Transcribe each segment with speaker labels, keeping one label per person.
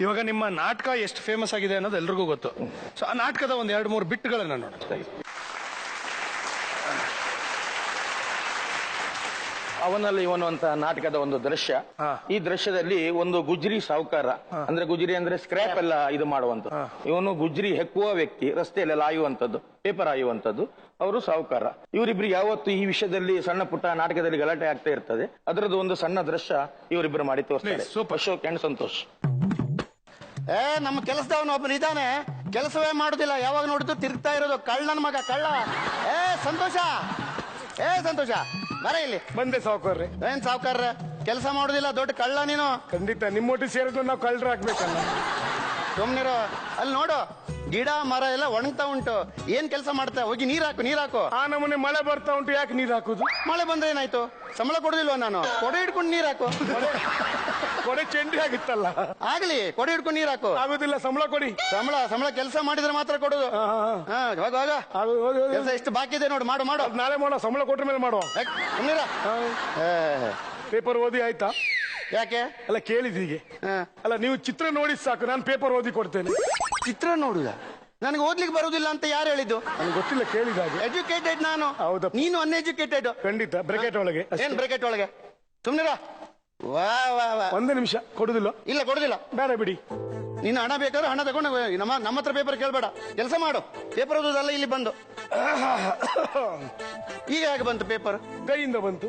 Speaker 1: ಇವಾಗ ನಿಮ್ಮ ನಾಟಕ ಎಷ್ಟು ಫೇಮಸ್ ಆಗಿದೆ ಅನ್ನೋದು ಎಲ್ರಿಗೂ ಗೊತ್ತು. ಸೊ ಆ ನಾಟಕದ ಒಂದ್ 2-3 ಬಿಟ್ಗಳನ್ನ ನೋಡೋಣ.
Speaker 2: ಅವನಲ್ಲಿ ಇವನು ಅಂತ ನಾಟಕದ ಒಂದು ದೃಶ್ಯ. ಈ ದೃಶ್ಯದಲ್ಲಿ ಒಂದು ಗುಜ್ರಿ ಸಾಹುಕಾರ, ಅಂದ್ರೆ ಗುಜ್ರಿ ಅಂದ್ರೆ ಸ್ಕ್ರಾಪ್ ಎಲ್ಲ ಇದು ಮಾಡುವಂತ, ಇವನು ಗುಜ್ರಿ ಹೆಕ್ಕುವ ವ್ಯಕ್ತಿ, ರಸ್ತೆಯಲ್ಲೆಲ್ಲ ಆಯುವಂತದ್ದು, ಪೇಪರ್ ಆಯುವಂತದ್ದು, ಅವರು ಸಾಹುಕಾರ. ಇವರಿಬ್ರು ಯಾವತ್ತು ಈ ವಿಷಯದಲ್ಲಿ ಸಣ್ಣ ಪುಟ್ಟ ನಾಟಕದಲ್ಲಿ ಗಲಾಟೆ ಆಗ್ತಾ ಇರ್ತದೆ. ಅದರದ್ದು ಒಂದು ಸಣ್ಣ ದೃಶ್ಯ ಇವರಿಬ್ರು ಮಾಡಿ ತೋರಿಸ್ತಾರೆ. ಅಶೋಕ್ ಅಂಡ್ ಸಂತೋಷ್.
Speaker 3: ನಮ್ಮ ಕೆಲಸದವನು ಒಬ್ಬನು ಇದ್ದಾನೆ, ಕೆಲಸವೇ ಮಾಡುದಿಲ್ಲ, ಯಾವಾಗ ನೋಡಿದ್ರು ತಿರುಗ್ತಾ ಇರೋದು, ಕಳ್ಳನ ಮಗ ಕಳ್ಳ. ಸಂತೋಷ, ಸಂತೋಷ ಬರ ಇಲ್ಲಿ.
Speaker 1: ಬಂದೆ ಸಾವುಕಾರ್ರಿ.
Speaker 3: ಏನ್ ಸಾವುಕಾರ, ಕೆಲಸ ಮಾಡುದಿಲ್ಲ, ದೊಡ್ಡ ಕಳ್ಳ ನೀನು.
Speaker 1: ಖಂಡಿತ ನಿಮ್ಮೊಟ್ಟಿಗೆ ಸೇರಿದ್ರು ನಾವು ಕಳ್ಳರ ಆಗ್ಬೇಕಲ್ಲ.
Speaker 3: ಸುಮ್ನಿರೋ. ಅಲ್ಲಿ ನೋಡು, ಗಿಡ ಮರ ಎಲ್ಲ ಒಣಗ್ತಾ ಉಂಟು, ಏನ್ ಕೆಲಸ ಮಾಡ್ತಾ? ಹೋಗಿ ನೀರ್ ಹಾಕು.
Speaker 1: ಆ ನಮ್ಮನೆ ಮಳೆ ಬರ್ತಾ ಉಂಟು, ಯಾಕೆ ನೀರ್ ಹಾಕುದು?
Speaker 3: ಮಳೆ ಬಂದ್ರೆ ಏನಾಯ್ತು? ಸಂಬಳ ಕೊಡುದಿಲ್ವ ನಾನು? ಕೊಡೆ ಹಿಡ್ಕೊಂಡು ನೀರ್ ಹಾಕು.
Speaker 1: ಕೊಡೆ ಚೆಂಡಿ ಆಗಿತ್ತಲ್ಲ.
Speaker 3: ಆಗ್ಲಿ, ಕೊಡೆ ಹಿಡ್ಕೊಂಡು ನೀರ್ ಹಾಕು.
Speaker 1: ಆಗುದಿಲ್ಲ, ಸಂಬಳ ಕೊಡಿ.
Speaker 3: ಸಂಬಳ ಕೆಲಸ ಮಾಡಿದ್ರೆ ಮಾತ್ರ ಕೊಡುದು. ಕೆಲಸ ಎಷ್ಟು ಬಾಕಿ ಇದೆ ನೋಡು, ಮಾಡು.
Speaker 1: ನಾಳೆ ಮಾಡೋ, ಸಂಬಳ ಕೊಟ್ರ ಮೇಲೆ ಮಾಡುವ. ಪೇಪರ್ ಓದಿ ಆಯ್ತಾ?
Speaker 3: ಯಾಕೆ
Speaker 1: ಅಲ್ಲ ಕೇಳಿದ್ ಹೀಗೆ. ಅಲ್ಲ ನೀವು ಚಿತ್ರ ನೋಡಿ ಸಾಕು, ನಾನು ಪೇಪರ್ ಓದಿ ಕೊಡ್ತೇನೆ.
Speaker 3: ಚಿತ್ರ ನೋಡುದ? ನನಗೆ ಓದ್ಲಿಕ್ಕೆ ಬರುದಿಲ್ಲ ಅಂತ ಯಾರು ಹೇಳಿದ್ದು?
Speaker 1: ನನಗೆ ಗೊತ್ತಿಲ್ಲ, ಕೇಳಿದ ಹಾಗೆ.
Speaker 3: ಎಜುಕೇಟೆಡ್ ನಾನು.
Speaker 1: ಹೌದಾ?
Speaker 3: ನೀನು ಅನ್ಎಜುಕೇಟೆಡ್.
Speaker 1: ಖಂಡಿತ. ಬ್ರೆಕೆಟ್ ಒಳಗೆ.
Speaker 3: ಏನ್ ಬ್ರೆಕೆಟ್ ಒಳಗೆ? ಸುಮ್ನಿರ. ವಾ
Speaker 1: ಒಂದೇ ನಿಮಿಷ. ಕೊಡುದಿಲ್ಲ?
Speaker 3: ಇಲ್ಲ, ಕೊಡುದಿಲ್ಲ.
Speaker 1: ಬೇಡ ಬಿಡಿ.
Speaker 3: ನೀನು ಹಣ ಬೇಕಾದ್ರೆ ಹಣ ತಗೊಂಡು ನಮ್ಮ ಹತ್ರ ಪೇಪರ್ ಕೇಳ್ಬೇಡ, ಕೆಲಸ ಮಾಡು. ಪೇಪರ್ ಓದೋದಲ್ಲ ಇಲ್ಲಿ ಬಂದು. ಈಗ ಹೇಗೆ ಬಂತು ಪೇಪರ್?
Speaker 1: ಕೈಯಿಂದ ಬಂತು.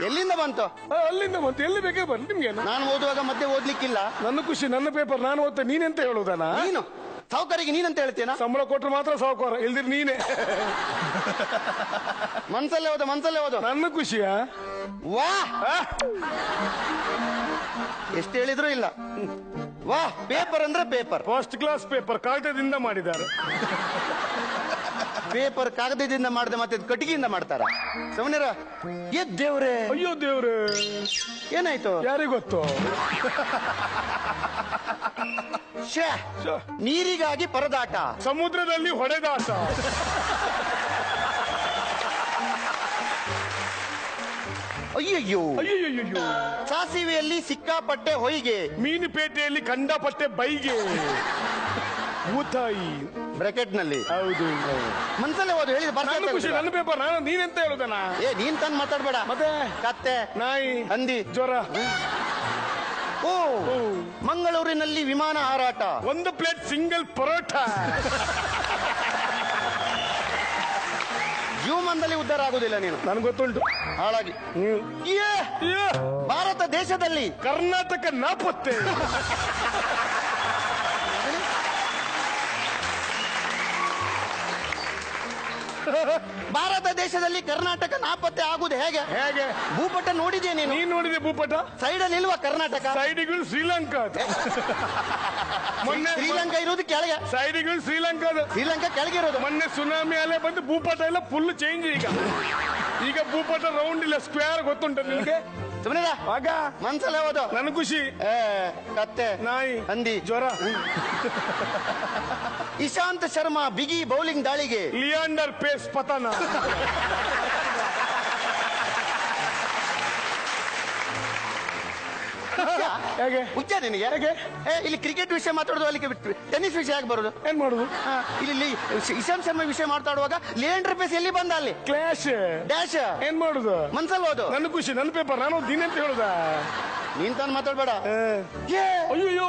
Speaker 3: ಎಲ್ಲಿಂದ ಬಂತು?
Speaker 1: ಅಲ್ಲಿಂದ ಬಂತು. ಎಲ್ಲಿ ಬೇಕಾದ್ರೆ ಬರ್ಲಿ ನಿಮ್ಗೆ.
Speaker 3: ನಾನು ಓದುವಾಗ ಮಧ್ಯೆ ಓದ್ಲಿಕ್ಕಿಲ್ಲ.
Speaker 1: ನನ್ನ ಖುಷಿ, ನನ್ನ ಪೇಪರ್ ನಾನು ಓದ್ತೆ. ನೀನೆಂತ ಹೇಳುದನ?
Speaker 3: ನೀನು ಸಾವುಕಾರಿಗೆ ನೀನಂತ ಹೇಳ್ತೇನ?
Speaker 1: ಸಂಬಳ ಕೊಟ್ರೆ ಮಾತ್ರ ಸಾವುಕಾರ, ಇಲ್ದಿರ್ ನೀನೆ.
Speaker 3: ಮನ್ಸಲ್ಲೇ ಓದು.
Speaker 1: ನನ್ನ ಖುಷಿಯಾ?
Speaker 3: ವಾ, ಎಷ್ಟು ಹೇಳಿದ್ರು ಇಲ್ಲ. ವಾ, ಪೇಪರ್ ಅಂದ್ರೆ ಪೇಪರ್,
Speaker 1: ಫಸ್ಟ್ ಕ್ಲಾಸ್ ಪೇಪರ್, ಕಾಗದದಿಂದ ಮಾಡಿದ್ದಾರೆ.
Speaker 3: ಪೇಪರ್ ಕಾಗದದಿಂದ ಮಾಡದೆ ಮತ್ತೆ ಕಟ್ಟಿಗೆಯಿಂದ ಮಾಡ್ತಾರ? ಸುಮ್ಮನಿರ. ದೇವ್ರೆ,
Speaker 1: ಅಯ್ಯೋ ದೇವ್ರೆ,
Speaker 3: ಏನಾಯ್ತು?
Speaker 1: ಯಾರಿಗ್ ಗೊತ್ತು?
Speaker 3: ನೀರಿಗಾಗಿ ಪರದಾಟ,
Speaker 1: ಸಮುದ್ರದಲ್ಲಿ ಹೊಡೆದಾಟ.
Speaker 3: ಅಯ್ಯಯ್ಯೋ, ಸಾಸಿವೆಯಲ್ಲಿ ಸಿಕ್ಕಾಪಟ್ಟೆ ಹೊಯ್ಗೆ,
Speaker 1: ಮೀನುಪೇಟೆಯಲ್ಲಿ ಕಂಡಪಟ್ಟೆ ಬೈಗೆ. ಊತಾಯಿ
Speaker 3: ಬ್ರಾಕೆಟ್ ನಲ್ಲಿ.
Speaker 1: ಹೌದು.
Speaker 3: ಮನ್ಸಲ್ಲೇ ಓದು. ಹೇಳಿದ
Speaker 1: ಖುಷಿ, ನನ್ನ ಪೇಪರ್ ನಾನು. ನೀನೆಂತ ಹೇಳುದನ?
Speaker 3: ನೀನ್ ತಂದ್ ಮಾತಾಡ್ಬೇಡ.
Speaker 1: ಮತ್ತೆ
Speaker 3: ಕತ್ತೆ,
Speaker 1: ನಾಯಿ,
Speaker 3: ಹಂದಿ,
Speaker 1: ಜ್ವರ.
Speaker 3: ಮಂಗಳೂರಿನಲ್ಲಿ ವಿಮಾನ ಹಾರಾಟ,
Speaker 1: 1 ಪ್ಲೇಟ್ ಸಿಂಗಲ್ ಪರೋಟ.
Speaker 3: ಜೀವಮಾನದಲ್ಲಿ ಉದ್ಧಾರ ಆಗುದಿಲ್ಲ ನೀನು,
Speaker 1: ನನ್ಗೆ ಗೊತ್ತುಂಟು.
Speaker 3: ಹಾಳಾಗಿ. ಭಾರತ ದೇಶದಲ್ಲಿ
Speaker 1: ಕರ್ನಾಟಕ ನಾಪತ್ತೆ.
Speaker 3: ಭಾರತ ದೇಶದಲ್ಲಿ ಕರ್ನಾಟಕ ನಾಪತ್ತೆ ಆಗುದು ಹೇಗೆ? ಭೂಪಟ ನೋಡಿದ್ಯಾ ನೀನು?
Speaker 1: ನೀನ್ ನೋಡಿದೆ ಭೂಪಟ?
Speaker 3: ಸೈಡಲ್ಲಿ ಇಲ್ವಾ ಕರ್ನಾಟಕ?
Speaker 1: ಸೈಡಿಗಳು ಶ್ರೀಲಂಕಾ.
Speaker 3: ಮೊನ್ನೆ ಶ್ರೀಲಂಕಾ ಇರೋದು ಕೆಳಗೆ,
Speaker 1: ಸೈಡಿಗಳು ಶ್ರೀಲಂಕಾ
Speaker 3: ಕೆಳಗೆ ಇರೋದು.
Speaker 1: ಮೊನ್ನೆ ಸುನಾಮಿ ಅಲೆ ಬಂದು ಭೂಪಟ ಎಲ್ಲ ಫುಲ್ ಚೇಂಜ್. ಈಗ ಭೂಪಟ ರೌಂಡ್ ಇಲ್ಲ, ಸ್ಕ್ವೇರ್. ಗೊತ್ತುಂಟ ನಿನ್ಗೆ?
Speaker 3: ಸುಮ್ಮನೆ ಆಗ ಮನ್ಸಲ್ಲೇ ಓದು.
Speaker 1: ನನ್ ಖುಷಿ.
Speaker 3: ಕತ್ತೆ,
Speaker 1: ನಾಯಿ,
Speaker 3: ಹಂದಿ,
Speaker 1: ಜ್ವರ.
Speaker 3: ಇಶಾಂತ್ ಶರ್ಮಾ ಬಿಗಿ ಬೌಲಿಂಗ್ ದಾಳಿಗೆ,
Speaker 1: ಲಿಯಾಂಡರ್ ಪೇಸ್ ಪತನ. ಹೇಗೆ
Speaker 3: ಹುಚ್ಚ ನಿನಗೆ? ಇಲ್ಲಿ ಕ್ರಿಕೆಟ್ ವಿಷಯ ಮಾತಾಡೋದು, ಅಲ್ಲಿ ಟೆನ್ನಿಸ್ ವಿಷಯ ಯಾಕೆ ಬರೋದು?
Speaker 1: ಏನ್ ಮಾಡುದು?
Speaker 3: ಇಲ್ಲಿ ಇಶಾಂತ್ ಶರ್ಮಾ ವಿಷಯ ಮಾತಾಡುವಾಗ ಲಿಯಾಂಡರ್ ಪೇಸ್ ಎಲ್ಲಿ ಬಂದ? ಅಲ್ಲಿ
Speaker 1: ಕ್ಲಾಶ್
Speaker 3: ಡ್ಯಾಶ್.
Speaker 1: ಏನ್ ಮಾಡುದು?
Speaker 3: ಮನ್ಸಲ್ಲಿ ಓದು.
Speaker 1: ನನ್ನ ಖುಷಿ, ನನ್ನ ಪೇಪರ್ ನಾನು ದಿನಂತ ಹೇಳುದ?
Speaker 3: ನೀನ್ ತಾನು ಮಾತಾಡ್ಬೇಡ.
Speaker 1: ಅಯ್ಯೋ,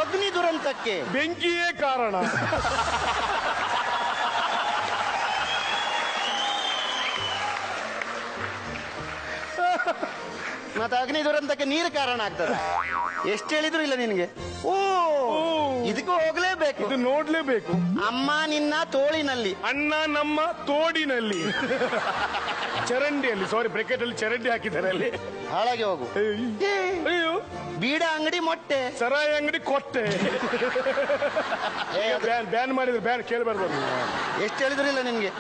Speaker 3: ಅಗ್ನಿ ದುರಂತಕ್ಕೆ
Speaker 1: ಬೆಂಕಿಯೇ ಕಾರಣ.
Speaker 3: ಮತ್ತೆ ಅಗ್ನಿ ದುರಂತಕ್ಕೆ ನೀರು ಕಾರಣ ಆಗ್ತದೆ. ಎಷ್ಟು ಹೇಳಿದ್ರು ಇಲ್ಲ ನಿನಗೆ. ಇದಕ್ಕೂ ಹೋಗ್ಲೇಬೇಕು,
Speaker 1: ಇದು ನೋಡ್ಲೇಬೇಕು.
Speaker 3: ಅಮ್ಮ ನಿನ್ನ ತೋಳಿನಲ್ಲಿ,
Speaker 1: ಅಣ್ಣ ನಮ್ಮ ತೋಡಿನಲ್ಲಿ. ಚರಂಡಿಯಲ್ಲಿ, ಸಾರಿ ಬ್ರೆಕೆಟ್ ಅಲ್ಲಿ ಚರಂಡಿ ಹಾಕಿದ್ದಾರೆ ಅಲ್ಲಿ.
Speaker 3: ಹಾಳಾಗಿ ಹೋಗು.
Speaker 1: ಅಯ್ಯೋ,
Speaker 3: ಬೀಡ ಅಂಗಡಿ ಮೊಟ್ಟೆ,
Speaker 1: ಸರಾಯಿ ಅಂಗಡಿ ಕೊಟ್ಟೆ. ಬ್ಯಾನ್ ಮಾಡಿದ್ರೆ ಬ್ಯಾನ್ ಕೇಳಬಾರ್ದು.
Speaker 3: ಎಷ್ಟು ಹೇಳಿದ್ರು ಇಲ್ಲ ನಿನ್ಗೆ.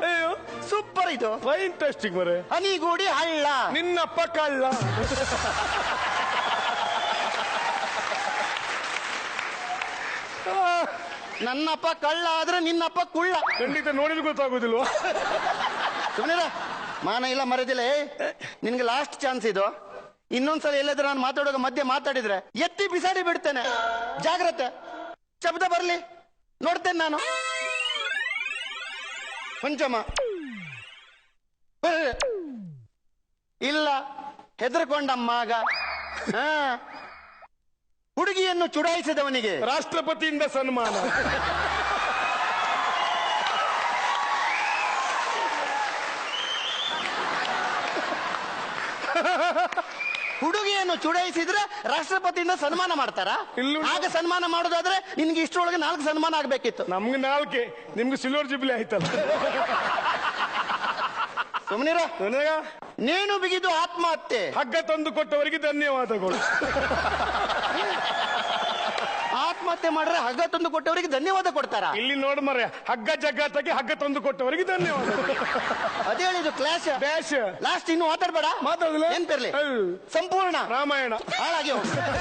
Speaker 1: ಅಯ್ಯೋ,
Speaker 3: ಸೂಪರ್ ಇದು.
Speaker 1: ಇಂಟ್ರೆಸ್ಟಿಂಗ್ ಮರೆ.
Speaker 3: ಹನಿಗೂಡಿ ಹಳ್ಳ,
Speaker 1: ನಿನ್ನಪ್ಪ ಕಳ್ಳ.
Speaker 3: ನನ್ನಪ್ಪ ಕಳ್ಳ ಆದ್ರೆ ನಿನ್ನಪ್ಪ ಕುಳ್ಳ.
Speaker 1: ಖಂಡಿತ ನೋಡಿದ್ರೆ ಗೊತ್ತಾಗುದಿಲ್ವಾ?
Speaker 3: ಸುಮ್ಮನೆ ಮಾನ ಇಲ್ಲ ಮರದಿಲ್ಲ. ನಿನ್ಗೆ ಲಾಸ್ಟ್ ಚಾನ್ಸ್ ಇದು. ಇನ್ನೊಂದ್ಸಲ ಎಲ್ಲಾದ್ರೂ ನಾನು ಮಾತಾಡುವಾಗ ಮಧ್ಯೆ ಮಾತಾಡಿದ್ರೆ ಎತ್ತಿ ಬಿಸಾಡಿ ಬಿಡ್ತೇನೆ, ಜಾಗ್ರತೆ. ಶಬ್ದ ಬರ್ಲಿ ನೋಡ್ತೇನೆ ನಾನು. ಪಂಚಮ ಇಲ್ಲ, ಹೆದರ್ಕೊಂಡಮ್ಮ ಆಗ. ಹುಡುಗಿಯನ್ನು ಚುಡಾಯಿಸಿದವನಿಗೆ
Speaker 1: ರಾಷ್ಟ್ರಪತಿಯಿಂದ ಸನ್ಮಾನ.
Speaker 3: ಹುಡುಗಿಯನ್ನು ಚುಡಾಯಿಸಿದ್ರೆ ರಾಷ್ಟ್ರಪತಿಯಿಂದ ಸನ್ಮಾನ ಮಾಡ್ತಾರ? ಆಗ ಸನ್ಮಾನ ಮಾಡೋದಾದ್ರೆ ನಿನ್ಗೆ ಇಷ್ಟರೊಳಗೆ 4 ಸನ್ಮಾನ ಆಗ್ಬೇಕಿತ್ತು.
Speaker 1: ನಮ್ಗೆ 4, ನಿಮ್ಗೆ ಸಿಲ್ವರ್ ಜುಬ್ಲಿ ಆಯ್ತಲ್ಲ.
Speaker 3: ಸುಮ್ನಿರ. ನೇಣು ಬಿಗಿದು ಆತ್ಮಹತ್ಯೆ.
Speaker 1: ಹಗ್ಗ ತಂದು ಕೊಟ್ಟವರಿಗೆ ಧನ್ಯವಾದಗಳು.
Speaker 3: ಆತ್ಮಹತ್ಯೆ ಮಾಡ್ರೆ ಹಗ್ಗ ತಂದು ಕೊಟ್ಟವರಿಗೆ ಧನ್ಯವಾದ ಕೊಡ್ತಾರ?
Speaker 1: ಇಲ್ಲಿ ನೋಡ್ ಮರ್ಯ, ಹಗ್ಗ ಜಗ್ಗಾಟಕ್ಕೆ ಹಗ್ಗ ತಂದು ಕೊಟ್ಟವರಿಗೆ ಧನ್ಯವಾದಗಳು.
Speaker 3: ಅದೇ ಹೇಳಿದ್ದು ಕ್ಲಾಶ್
Speaker 1: ಡ್ಯಾಶ್.
Speaker 3: ಲಾಸ್ಟ್ ಇನ್ನು ಮಾತಾಡ್ಬೇಡ,
Speaker 1: ಮಾತಾಡಲ್ಲ.
Speaker 3: ಎಂತಿರ್ಲಿ ಸಂಪೂರ್ಣ
Speaker 1: ರಾಮಾಯಣ
Speaker 3: ಹಾಳಾಗಿ ಹೋಗ್ತದೆ.